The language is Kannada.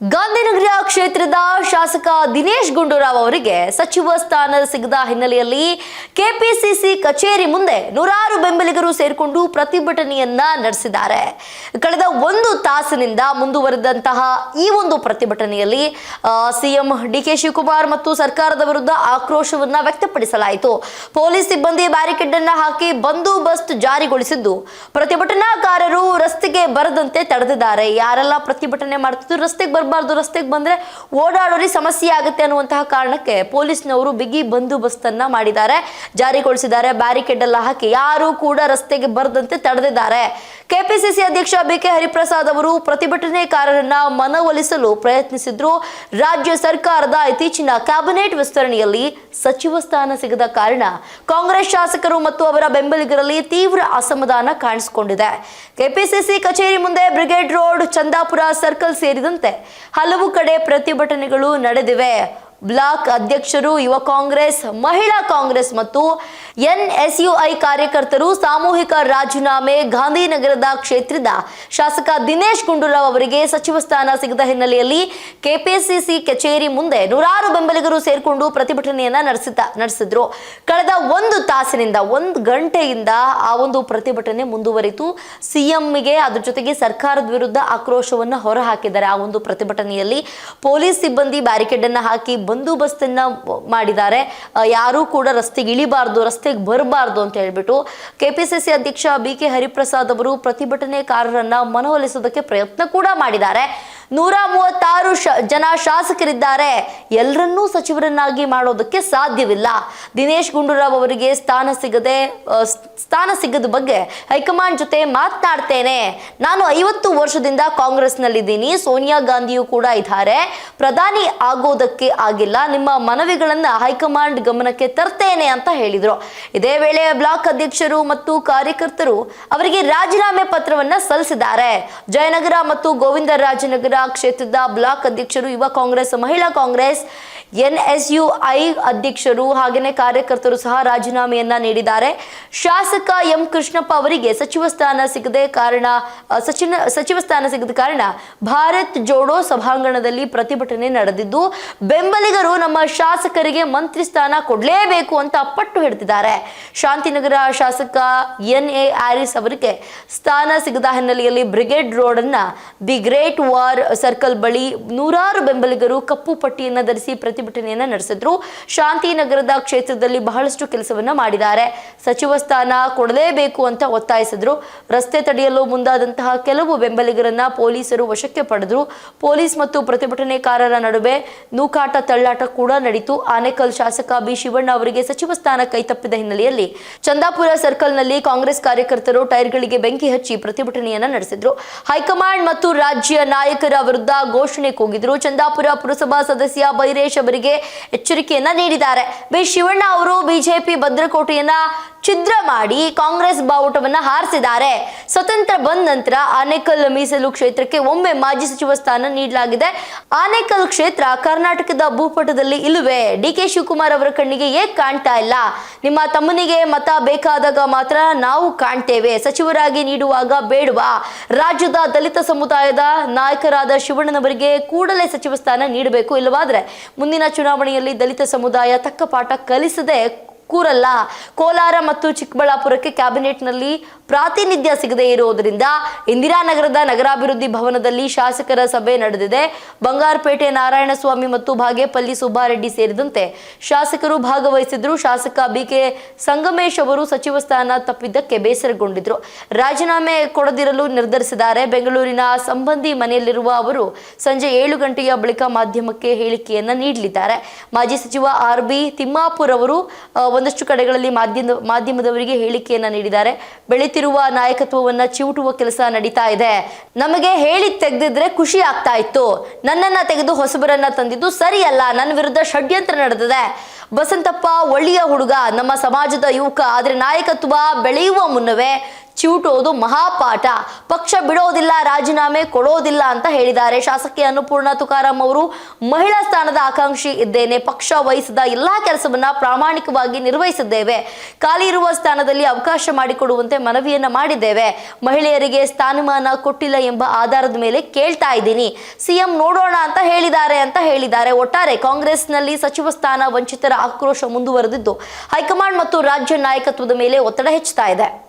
ಗಾಂಧಿನಗರ ಕ್ಷೇತ್ರದ ಶಾಸಕ ದಿನೇಶ್ ಗುಂಡೂರಾವ್ ಅವರಿಗೆ ಸಚಿವ ಸ್ಥಾನ ಸಿಗದ ಹಿನ್ನೆಲೆಯಲ್ಲಿ ಕೆಪಿಸಿಸಿ ಕಚೇರಿ ಮುಂದೆ ನೂರಾರು ಬೆಂಬಲಿಗರು ಸೇರಿಕೊಂಡು ಪ್ರತಿಭಟನೆಯನ್ನ ನಡೆಸಿದ್ದಾರೆ. ಕಳೆದ ಒಂದು ತಾಸಿನಿಂದ ಮುಂದುವರೆದಂತಹ ಈ ಒಂದು ಪ್ರತಿಭಟನೆಯಲ್ಲಿ ಸಿಎಂ ಡಿಕೆ ಶಿವಕುಮಾರ್ ಮತ್ತು ಸರ್ಕಾರದ ವಿರುದ್ಧ ಆಕ್ರೋಶವನ್ನ ವ್ಯಕ್ತಪಡಿಸಲಾಯಿತು. ಪೊಲೀಸ್ ಸಿಬ್ಬಂದಿ ಬ್ಯಾರಿಕೇಡ್ ಅನ್ನ ಹಾಕಿ ಬಂದೋಬಸ್ತ್ ಜಾರಿಗೊಳಿಸಿದ್ದು ಪ್ರತಿಭಟನಾಕಾರರು ರಸ್ತೆಗೆ ಬರದಂತೆ ತಡೆದಿದ್ದಾರೆ. ಯಾರೆಲ್ಲ ಪ್ರತಿಭಟನೆ ಮಾಡ್ತಿದ್ರು ರಸ್ತೆಗೆ ಬಂದ್ರೆ ಓಡಾಡೋರಿಗೆ ಸಮಸ್ಯೆ ಆಗುತ್ತೆ ಅನ್ನುವಂತಹ ಕಾರಣಕ್ಕೆ ಪೊಲೀಸ್ನವರು ಬಿಗಿ ಬಂದೋಬಸ್ತನ್ನ ಮಾಡಿದ್ದಾರೆ, ಜಾರಿಗೊಳಿಸಿದ್ದಾರೆ. ಬ್ಯಾರಿಕೇಡ್ ಎಲ್ಲ ಹಾಕಿ ಯಾರು ಕೂಡ ರಸ್ತೆಗೆ ಬರದಂತೆ ತಡೆದಿದ್ದಾರೆ. ಕೆಪಿಸಿಸಿ ಅಧ್ಯಕ್ಷ ಬಿಕೆ ಹರಿಪ್ರಸಾದ್ ಅವರು ಪ್ರತಿಭಟನೆಕಾರರನ್ನ ಮನವೊಲಿಸಲು ಪ್ರಯತ್ನಿಸಿದ್ರು. ರಾಜ್ಯ ಸರ್ಕಾರದ ಇತ್ತೀಚಿನ ಕ್ಯಾಬಿನೆಟ್ ವಿಸ್ತರಣೆಯಲ್ಲಿ ಸಚಿವ ಸ್ಥಾನ ಸಿಗದ ಕಾರಣ ಕಾಂಗ್ರೆಸ್ ಶಾಸಕರು ಮತ್ತು ಅವರ ಬೆಂಬಲಿಗರಲ್ಲಿ ತೀವ್ರ ಅಸಮಾಧಾನ ಕಾಣಿಸಿಕೊಂಡಿದೆ. ಕೆಪಿಸಿಸಿ ಕಚೇರಿ ಮುಂದೆ ಬ್ರಿಗೇಡ್ ರೋಡ್, ಚಂದಾಪುರ ಸರ್ಕಲ್ ಸೇರಿದಂತೆ ಹಲವು ಕಡೆ ಪ್ರತಿಭಟನೆಗಳು ನಡೆದಿವೆ. ಬ್ಲಾಕ್ ಅಧ್ಯಕ್ಷರು, ಯುವ ಕಾಂಗ್ರೆಸ್, ಮಹಿಳಾ ಕಾಂಗ್ರೆಸ್ ಮತ್ತು ಎನ್ಎಸ್ಯುಐ ಕಾರ್ಯಕರ್ತರು ಸಾಮೂಹಿಕ ರಾಜೀನಾಮೆ. ಗಾಂಧಿನಗರದ ಕ್ಷೇತ್ರದ ಶಾಸಕ ದಿನೇಶ್ ಗುಂಡೂರಾವ್ ಅವರಿಗೆ ಸಚಿವ ಸ್ಥಾನ ಸಿಗದ ಹಿನ್ನೆಲೆಯಲ್ಲಿ ಕೆಪಿಸಿಸಿ ಕಚೇರಿ ಮುಂದೆ ನೂರಾರು ಬೆಂಬಲಿಗರು ಸೇರಿಕೊಂಡು ಪ್ರತಿಭಟನೆಯನ್ನ ನಡೆಸಿದ್ರು. ಕಳೆದ ಒಂದು ತಾಸಿನಿಂದ, ಒಂದು ಗಂಟೆಯಿಂದ ಆ ಒಂದು ಪ್ರತಿಭಟನೆ ಮುಂದುವರಿತು. ಸಿಎಂಗೆ ಅದ್ರ ಜೊತೆಗೆ ಸರ್ಕಾರದ ವಿರುದ್ಧ ಆಕ್ರೋಶವನ್ನು ಹೊರಹಾಕಿದ್ದಾರೆ. ಆ ಒಂದು ಪ್ರತಿಭಟನೆಯಲ್ಲಿ ಪೊಲೀಸ್ ಸಿಬ್ಬಂದಿ ಬ್ಯಾರಿಕೇಡ್ ಅನ್ನ ಹಾಕಿ ಬಂದೋಬಸ್ತನ್ನ ಮಾಡಿದ್ದಾರೆ. ಯಾರೂ ಕೂಡ ರಸ್ತೆಗೆ ಇಳಿಬಾರ್ದು, ರಸ್ತೆಗೆ ಬರಬಾರ್ದು ಅಂತ ಹೇಳ್ಬಿಟ್ಟು ಕೆಪಿಸಿಸಿ ಅಧ್ಯಕ್ಷ ಬಿಕೆ ಹರಿಪ್ರಸಾದ್ ಅವರು ಪ್ರತಿಭಟನೆಕಾರರನ್ನ ಮನವೊಲಿಸೋದಕ್ಕೆ ಪ್ರಯತ್ನ ಕೂಡ ಮಾಡಿದ್ದಾರೆ. 136 ಜನ ಶಾಸಕರಿದ್ದಾರೆ, ಎಲ್ಲರನ್ನೂ ಸಚಿವರನ್ನಾಗಿ ಮಾಡೋದಕ್ಕೆ ಸಾಧ್ಯವಿಲ್ಲ. ದಿನೇಶ್ ಗುಂಡೂರಾವ್ ಅವರಿಗೆ ಸ್ಥಾನ ಸಿಗದ ಬಗ್ಗೆ ಹೈಕಮಾಂಡ್ ಜೊತೆ ಮಾತನಾಡ್ತೇನೆ. ನಾನು 50 ವರ್ಷದಿಂದ ಕಾಂಗ್ರೆಸ್ನಲ್ಲಿದ್ದೀನಿ, ಸೋನಿಯಾ ಗಾಂಧಿಯೂ ಕೂಡ ಇದ್ದಾರೆ, ಪ್ರಧಾನಿ ಆಗೋದಕ್ಕೆ ಆಗಿಲ್ಲ. ನಿಮ್ಮ ಮನವಿಗಳನ್ನ ಹೈಕಮಾಂಡ್ ಗಮನಕ್ಕೆ ತರ್ತೇನೆ ಅಂತ ಹೇಳಿದ್ರು. ಇದೇ ವೇಳೆ ಬ್ಲಾಕ್ ಅಧ್ಯಕ್ಷರು ಮತ್ತು ಕಾರ್ಯಕರ್ತರು ಅವರಿಗೆ ರಾಜೀನಾಮೆ ಪತ್ರವನ್ನ ಸಲ್ಲಿಸಿದ್ದಾರೆ. ಜಯನಗರ ಮತ್ತು ಗೋವಿಂದರಾಜನಗರ ಕ್ಷೇತ್ರದ ಬ್ಲಾಕ್ ಅಧ್ಯಕ್ಷರು, ಯುವ ಕಾಂಗ್ರೆಸ್, ಮಹಿಳಾ ಕಾಂಗ್ರೆಸ್, ಎನ್ಎಸ್ಯುಐ ಅಧ್ಯಕ್ಷರು ಹಾಗೆಯೇ ಕಾರ್ಯಕರ್ತರು ಸಹ ರಾಜೀನಾಮೆಯನ್ನ ನೀಡಿದ್ದಾರೆ. ಶಾಸಕ ಎಂ ಕೃಷ್ಣಪ್ಪ ಅವರಿಗೆ ಸಚಿವ ಸ್ಥಾನ ಸಿಗದ ಕಾರಣ ಭಾರತ್ ಜೋಡೋ ಸಭಾಂಗಣದಲ್ಲಿ ಪ್ರತಿಭಟನೆ ನಡೆದಿದ್ದು, ಬೆಂಬಲಿಗರು ನಮ್ಮ ಶಾಸಕರಿಗೆ ಮಂತ್ರಿ ಸ್ಥಾನ ಕೊಡಲೇಬೇಕು ಅಂತ ಪಟ್ಟು ಹಿಡಿದಿದ್ದಾರೆ. ಶಾಂತಿನಗರ ಶಾಸಕ ಎನ್ಎ ಆರಿಸ್ ಅವರಿಗೆ ಸ್ಥಾನ ಸಿಗದ ಹಿನ್ನೆಲೆಯಲ್ಲಿ ಬ್ರಿಗೇಡ್ ರೋಡ್ ಅನ್ನ ದಿ ಗ್ರೇಟ್ ವಾರ್ ಸರ್ಕಲ್ ಬಳಿ ನೂರಾರು ಬೆಂಬಲಿಗರು ಕಪ್ಪು ಪಟ್ಟಿಯನ್ನ ಧರಿಸಿ ಪ್ರತಿಭಟನೆಯನ್ನ ನಡೆಸಿದ್ರು. ಶಾಂತಿನಗರದ ಕ್ಷೇತ್ರದಲ್ಲಿ ಬಹಳಷ್ಟು ಕೆಲಸವನ್ನ ಮಾಡಿದ್ದಾರೆ. ಸಚಿವ ಸ್ಥಾನ ಕೊಡಲೇಬೇಕು ಅಂತ ಒತ್ತಾಯಿಸಿದ್ರು. ರಸ್ತೆ ತಡೆಯಲು ಮುಂದಾದಂತಹ ಕೆಲವು ಬೆಂಬಲಿಗರನ್ನ ಪೊಲೀಸರು ವಶಕ್ಕೆ ಪಡೆದ್ರು. ಪೊಲೀಸ್ ಮತ್ತು ಪ್ರತಿಭಟನೆಕಾರರ ನಡುವೆ ನೂಕಾಟ ತಳ್ಳಾಟ ಕೂಡ ನಡೆಯಿತು. ಆನೇಕಲ್ ಶಾಸಕ ಬಿ ಶಿವಣ್ಣ ಅವರಿಗೆ ಸಚಿವ ಸ್ಥಾನ ಕೈತಪ್ಪಿದ ಹಿನ್ನೆಲೆಯಲ್ಲಿ ಚಂದಾಪುರ ಸರ್ಕಲ್ನಲ್ಲಿ ಕಾಂಗ್ರೆಸ್ ಕಾರ್ಯಕರ್ತರು ಟೈರ್ಗಳಿಗೆ ಬೆಂಕಿ ಹಚ್ಚಿ ಪ್ರತಿಭಟನೆಯನ್ನ ನಡೆಸಿದ್ರು. ಹೈಕಮಾಂಡ್ ಮತ್ತು ರಾಜ್ಯ ನಾಯಕರ ವಿರುದ್ಧ ಘೋಷಣೆ ಕೂಗಿದ್ರು. ಚಂದಾಪುರ ಪುರಸಭಾ ಸದಸ್ಯ ಬೈರೇಶ್ ಅವರಿಗೆ ಎಚ್ಚರಿಕೆಯನ್ನ ನೀಡಿದ್ದಾರೆ. ಬಿ ಶಿವಣ್ಣ ಅವರು ಬಿಜೆಪಿ ಭದ್ರಕೋಟೆಯನ್ನ ಛಿದ್ರ ಮಾಡಿ ಕಾಂಗ್ರೆಸ್ ಬಾವುಟವನ್ನ ಹಾರಿಸಿದ್ದಾರೆ. ಸ್ವತಂತ್ರ ಬಂದ ನಂತರ ಆನೇಕಲ್ ಮೀಸಲು ಕ್ಷೇತ್ರಕ್ಕೆ ಒಮ್ಮೆ ಮಾಜಿ ಸಚಿವ ಸ್ಥಾನ ನೀಡಲಾಗಿದೆ. ಆನೇಕಲ್ ಕ್ಷೇತ್ರ ಕರ್ನಾಟಕದ ಭೂಪಟದಲ್ಲಿ ಇಲ್ಲವೇ? ಡಿಕೆ ಶಿವಕುಮಾರ್ ಅವರ ಕಣ್ಣಿಗೆ ಏಕೆ ಕಾಣ್ತಾ ಇಲ್ಲ? ನಿಮ್ಮ ತಮ್ಮನಿಗೆ ಮತ ಬೇಕಾದಾಗ ಮಾತ್ರ ನಾವು ಕಾಣ್ತೇವೆ, ಸಚಿವರಾಗಿ ನೀಡುವಾಗ ಬೇಡವಾ? ರಾಜ್ಯದ ದಲಿತ ಸಮುದಾಯದ ನಾಯಕರಾದ ಶಿವಣ್ಣನವರಿಗೆ ಕೂಡಲೇ ಸಚಿವ ಸ್ಥಾನ ನೀಡಬೇಕು, ಇಲ್ಲವಾದ್ರೆ ಮುಂದಿನ ಚುನಾವಣೆಯಲ್ಲಿ ದಲಿತ ಸಮುದಾಯ ತಕ್ಕ ಪಾಠ ಕಲಿಸದೆ ಕೂರಲ್ಲ. ಕೋಲಾರ ಮತ್ತು ಚಿಕ್ಕಬಳ್ಳಾಪುರಕ್ಕೆ ಕ್ಯಾಬಿನೆಟ್ನಲ್ಲಿ ಪ್ರಾತಿನಿಧ್ಯ ಸಿಗದೇ ಇರುವುದರಿಂದ ಇಂದಿರಾನಗರದ ನಗರಾಭಿವೃದ್ಧಿ ಭವನದಲ್ಲಿ ಶಾಸಕರ ಸಭೆ ನಡೆದಿದೆ. ಬಂಗಾರಪೇಟೆ ನಾರಾಯಣಸ್ವಾಮಿ ಮತ್ತು ಬಾಗೇಪಲ್ಲಿ ಸುಬ್ಬಾರೆಡ್ಡಿ ಸೇರಿದಂತೆ ಶಾಸಕರು ಭಾಗವಹಿಸಿದ್ರು. ಶಾಸಕ ಬಿಕೆ ಸಂಗಮೇಶ್ ಅವರು ಸಚಿವ ಸ್ಥಾನ ತಪ್ಪಿದ್ದಕ್ಕೆ ಬೇಸರಗೊಂಡಿದ್ರು. ರಾಜೀನಾಮೆ ಕೊಡದಿರಲು ನಿರ್ಧರಿಸಿದ್ದಾರೆ. ಬೆಂಗಳೂರಿನ ಸಂಬಂಧಿ ಮನೆಯಲ್ಲಿರುವ ಅವರು ಸಂಜೆ 7 ಗಂಟೆಯ ಬಳಿಕ ಮಾಧ್ಯಮಕ್ಕೆ ಹೇಳಿಕೆಯನ್ನ ನೀಡಲಿದ್ದಾರೆ. ಮಾಜಿ ಸಚಿವ ಆರ್.ಬಿ. ತಿಮ್ಮಾಪುರ್ ಅವರು ಒಂದಷ್ಟು ಕಡೆಗಳಲ್ಲಿ ಮಾಧ್ಯಮದವರಿಗೆ ಹೇಳಿಕೆಯನ್ನ ನೀಡಿದ್ದಾರೆ. ಬೆಳೆತಿರುವ ನಾಯಕತ್ವವನ್ನ ಚಿವುಟುವ ಕೆಲಸ ನಡೀತಾ ಇದೆ. ನಮಗೆ ಹೇಳಿ ತೆಗೆದಿದ್ರೆ ಖುಷಿ ಆಗ್ತಾ ಇತ್ತು. ನನ್ನನ್ನ ತೆಗೆದು ಹೊಸಬರನ್ನ ತಂದಿದ್ದು ಸರಿಯಲ್ಲ. ನನ್ನ ವಿರುದ್ಧ ಷಡ್ಯಂತ್ರ ನಡೆದಿದೆ. ಬಸಂತಪ್ಪ ಒಳ್ಳೆಯ ಹುಡುಗ, ನಮ್ಮ ಸಮಾಜದ ಯುವಕ. ಆದ್ರೆ ನಾಯಕತ್ವ ಬೆಳೆಯುವ ಮುನ್ನವೇ ಚಿವುಟೋದು ಮಹಾಪಾಠ. ಪಕ್ಷ ಬಿಡೋದಿಲ್ಲ, ರಾಜೀನಾಮೆ ಕೊಡೋದಿಲ್ಲ ಅಂತ ಹೇಳಿದ್ದಾರೆ. ಶಾಸಕಿ ಅನ್ನಪೂರ್ಣ ತುಕಾರಾಂ ಅವರು ಮಹಿಳಾ ಸ್ಥಾನದ ಆಕಾಂಕ್ಷಿ ಇದ್ದೇನೆ. ಪಕ್ಷ ವಹಿಸಿದ ಎಲ್ಲಾ ಕೆಲಸವನ್ನ ಪ್ರಾಮಾಣಿಕವಾಗಿ ನಿರ್ವಹಿಸಿದ್ದೇವೆ. ಖಾಲಿ ಇರುವ ಸ್ಥಾನದಲ್ಲಿ ಅವಕಾಶ ಮಾಡಿಕೊಡುವಂತೆ ಮನವಿಯನ್ನ ಮಾಡಿದ್ದೇವೆ. ಮಹಿಳೆಯರಿಗೆ ಸ್ಥಾನಮಾನ ಕೊಟ್ಟಿಲ್ಲ ಎಂಬ ಆಧಾರದ ಮೇಲೆ ಕೇಳ್ತಾ ಇದ್ದೀನಿ. ಸಿಎಂ ನೋಡೋಣ ಅಂತ ಹೇಳಿದ್ದಾರೆ. ಒಟ್ಟಾರೆ ಕಾಂಗ್ರೆಸ್ನಲ್ಲಿ ಸಚಿವ ಸ್ಥಾನ ವಂಚಿತರ ಆಕ್ರೋಶ ಮುಂದುವರೆದಿದ್ದು ಹೈಕಮಾಂಡ್ ಮತ್ತು ರಾಜ್ಯ ನಾಯಕತ್ವದ ಮೇಲೆ ಒತ್ತಡ ಹೆಚ್ಚುತ್ತಾ ಇದೆ.